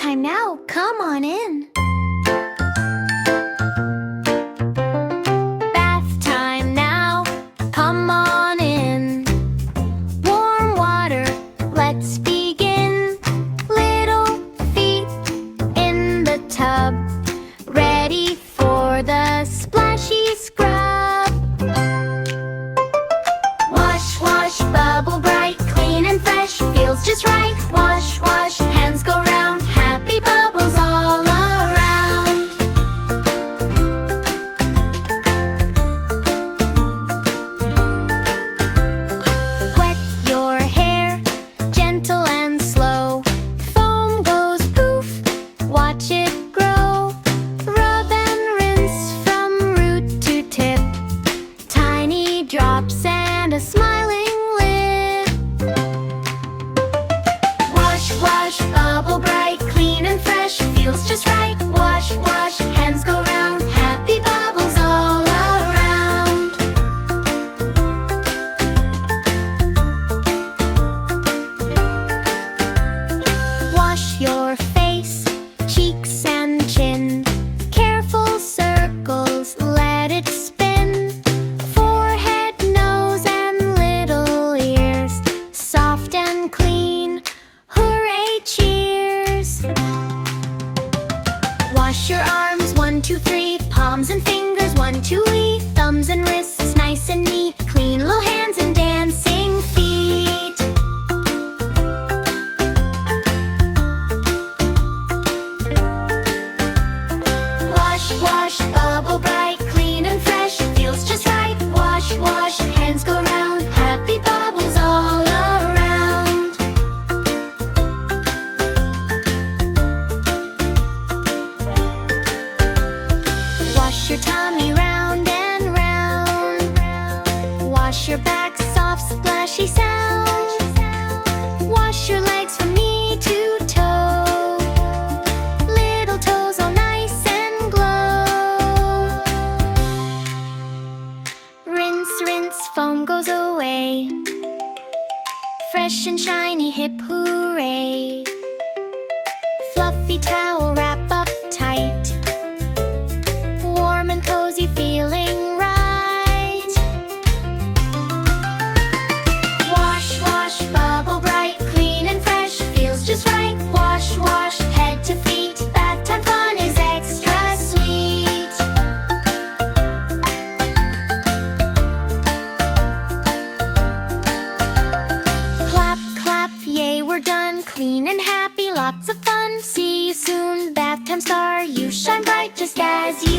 time now. Come on in. Bath time now. Come on in. Warm water, let's begin. Little feet in the tub, ready for the splashy scrub. Wash, wash, bubble bright, clean and fresh, feels just right. Wash, wash, hands go round, happy bubbles all around. Wet your hair, gentle and slow. Foam goes poof, watch it grow. Rub and rinse from root to tip. Tiny drops and a smiling lip. Wash, wash, bubble bright, clean and fresh, feels just right. Wash, wash, hands go round, happy bubbles all around. Wash your face, cheeks and chin. Careful circles, let it spin. Forehead, nose and little ears, soft and clean. Hooray, cheers! Wash your arms, 1, 2, 3. Palms and fingers, 1, 2, 3. Thumbs and wrists, nice and neat. Clean little hands and dancing feet. Wash, wash, bubble bright, clean and fresh, feels just right. Wash, wash, hands go round, happy bubbles all around. Wash your tummy round and round. Wash your back, soft splashy sound. Wash your legs from knee to toe. Little toes all nice and glow. Rinse, rinse, foam goes away. Fresh and shiny, hip hooray. Fluffy towel, wrap up tight. Warm and cozy, feeling right. Wash, wash, bubble bright, clean and fresh, feels just right. Wash, wash, head to feet, bath time fun is extra sweet. Clap, clap, yay, we're done. Clean and happy, lots of fun. See you soon, bath time star. You shine bright just as you